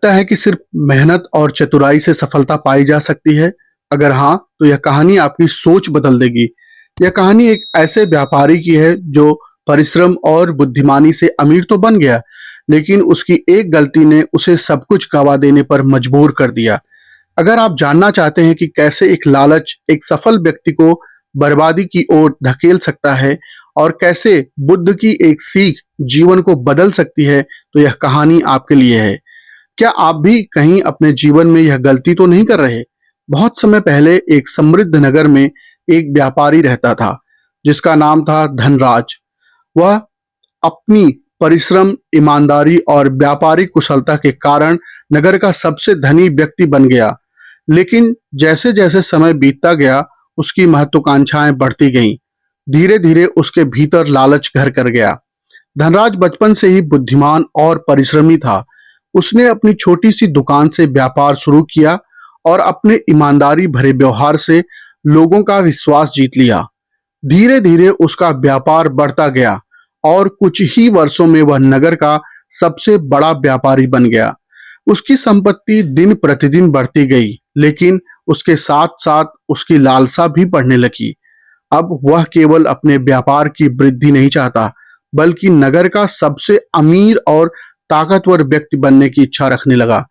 लगता है कि सिर्फ मेहनत और चतुराई से सफलता पाई जा सकती है? अगर हाँ, तो यह कहानी आपकी सोच बदल देगी। यह कहानी एक ऐसे व्यापारी की है जो परिश्रम और बुद्धिमानी से अमीर तो बन गया, लेकिन उसकी एक गलती ने उसे सब कुछ गंवा देने पर मजबूर कर दिया। अगर आप जानना चाहते हैं कि कैसे एक लालच एक सफल व्यक्ति को बर्बादी की ओर धकेल सकता है और कैसे बुद्ध की एक सीख जीवन को बदल सकती है, तो यह कहानी आपके लिए है। क्या आप भी कहीं अपने जीवन में यह गलती तो नहीं कर रहे? बहुत समय पहले एक समृद्ध नगर में एक व्यापारी रहता था, जिसका नाम था धनराज। वह अपनी परिश्रम, ईमानदारी और व्यापारिक कुशलता के कारण नगर का सबसे धनी व्यक्ति बन गया। लेकिन जैसे-जैसे समय बीतता गया, उसकी महत्वाकांक्षाएं बढ़ती गईं। धीरे-धीरे उसके भीतर लालच घर कर गया। धनराज बचपन से ही बुद्धिमान और परिश्रमी था। उसने अपनी छोटी सी दुकान से व्यापार शुरू किया और अपने ईमानदारी भरे व्यवहार से लोगों का विश्वास जीत लिया। धीरे धीरे उसका व्यापार बढ़ता गया और कुछ ही वर्षों में वह नगर का सबसे बड़ा व्यापारी बन गया। उसकी संपत्ति दिन प्रतिदिन बढ़ती गई, लेकिन उसके साथ साथ उसकी लालसा भी बढ़ने लगी। अब वह केवल अपने व्यापार की वृद्धि नहीं चाहता, बल्कि नगर का सबसे अमीर और ताकतवर व्यक्ति बनने की इच्छा रखने लगा।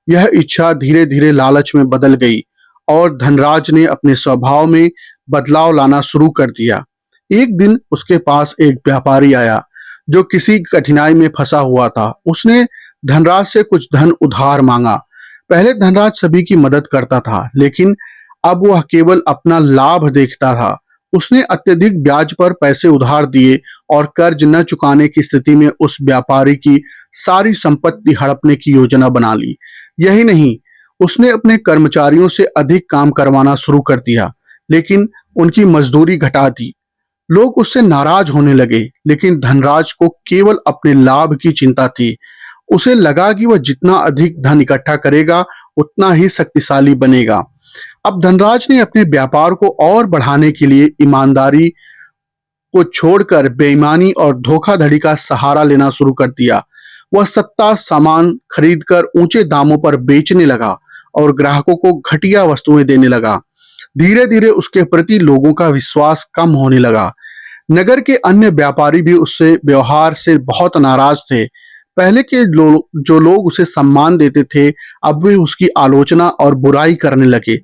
यह इच्छा धीरे धीरे लालच में बदल गई और धनराज ने अपने स्वभाव में बदलाव लाना शुरू कर दिया। एक दिन उसके पास एक व्यापारी आया जो किसी कठिनाई में फंसा हुआ था। उसने धनराज से कुछ धन उधार मांगा। पहले धनराज सभी की मदद करता था, लेकिन अब वह केवल अपना लाभ देखता था। उसने अत्यधिक ब्याज पर पैसे उधार दिए और कर्ज न चुकाने की स्थिति में उस व्यापारी की सारी संपत्ति हड़पने की योजना बना ली। यही नहीं, उसने अपने कर्मचारियों से अधिक काम करवाना शुरू कर दिया, लेकिन उनकी मजदूरी घटा दी। लोग उससे नाराज होने लगे, लेकिन धनराज को केवल अपने लाभ की चिंता थी। उसे लगा कि वह जितना अधिक धन इकट्ठा करेगा, उतना ही शक्तिशाली बनेगा। अब धनराज ने अपने व्यापार को और बढ़ाने के लिए ईमानदारी को छोड़कर बेईमानी और धोखाधड़ी का सहारा लेना शुरू कर दिया। वह सत्ता सामान खरीदकर ऊंचे दामों पर बेचने लगा और ग्राहकों को घटिया वस्तुएं देने लगा। धीरे धीरे उसके प्रति लोगों का विश्वास कम होने लगा। नगर के अन्य व्यापारी भी उससे व्यवहार से बहुत नाराज थे। पहले के जो लोग उसे सम्मान देते थे, अब वे उसकी आलोचना और बुराई करने लगे।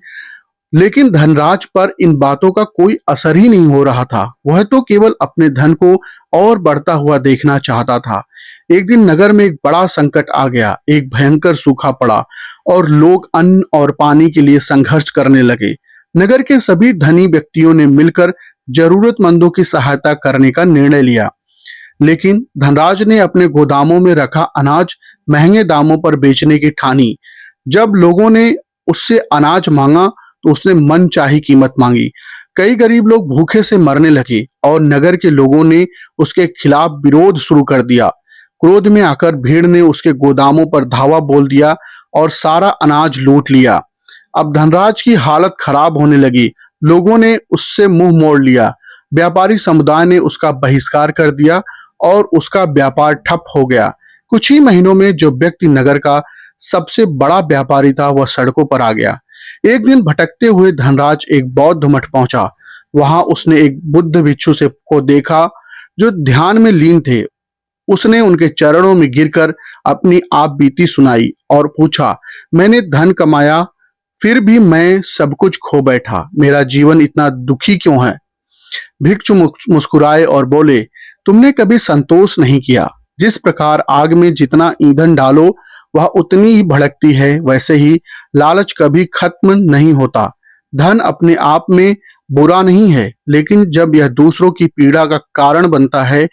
लेकिन धनराज पर इन बातों का कोई असर ही नहीं हो रहा था। वह तो केवल अपने धन को और बढ़ता हुआ देखना चाहता था। एक दिन नगर में एक बड़ा संकट आ गया। एक भयंकर सूखा पड़ा और लोग अन्न और पानी के लिए संघर्ष करने लगे। नगर के सभी धनी व्यक्तियों ने मिलकर जरूरतमंदों की सहायता करने का निर्णय लिया। लेकिन धनराज ने अपने गोदामों में रखा अनाज महंगे दामों पर बेचने की ठानी। जब लोगों ने उससे अनाज मांगा, तो उसने मनचाही कीमत मांगी। कई गरीब लोग भूखे से मरने लगे और नगर के लोगों ने उसके खिलाफ विरोध शुरू कर दिया। क्रोध में आकर भीड़ ने उसके गोदामों पर धावा बोल दिया और सारा अनाज लूट लिया। अब धनराज की हालत खराब होने लगी। लोगों ने उससे मुंह मोड़ लिया। व्यापारी समुदाय ने उसका बहिष्कार कर दिया और उसका व्यापार ठप हो गया। कुछ ही महीनों में जो व्यक्ति नगर का सबसे बड़ा व्यापारी था, वह सड़कों पर आ गया। एक दिन भटकते हुए धनराज एक बौद्ध मठ पहुंचा। वहां उसने एक बुद्ध भिक्षु से को देखा जो ध्यान में लीन थे। उसने उनके चरणों में गिरकर अपनी आप बीती सुनाई और पूछा, मैंने धन कमाया, फिर भी मैं सब कुछ खो बैठा। मेरा जीवन इतना दुखी क्यों है? भिक्षु मुस्कुराए और बोले, तुमने कभी संतोष नहीं किया। जिस प्रकार आग में जितना ईंधन डालो वह उतनी ही भड़कती है, वैसे ही लालच कभी खत्म नहीं होता। धन अपने आप में बुरा नहीं है, लेकिन जब यह दूसरों की पीड़ा का कारण बनता है,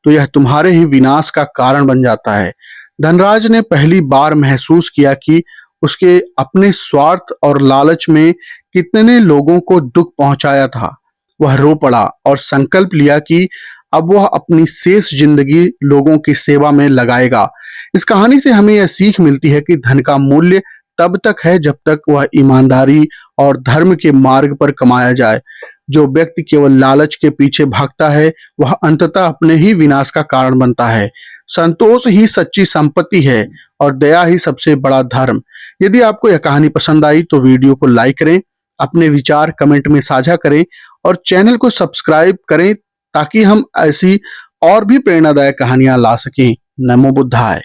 तो यह तुम्हारे ही विनाश का कारण बन जाता है। धनराज ने पहली बार महसूस किया कि उसके अपने स्वार्थ और लालच में कितने लोगों को दुख पहुंचाया था। वह रो पड़ा और संकल्प लिया कि अब वह अपनी शेष जिंदगी लोगों की सेवा में लगाएगा। इस कहानी से हमें यह सीख मिलती है कि धन का मूल्य तब तक है जब तक वह ईमानदारी और धर्म के मार्ग पर कमाया जाए। जो व्यक्ति केवल लालच के पीछे भागता है, वह अंततः अपने ही विनाश का कारण बनता है। संतोष ही सच्ची संपत्ति है और दया ही सबसे बड़ा धर्म। यदि आपको यह कहानी पसंद आई तो वीडियो को लाइक करें, अपने विचार कमेंट में साझा करें और चैनल को सब्सक्राइब करें ताकि हम ऐसी और भी प्रेरणादायक कहानियां ला सकें। नमो बुद्धाय।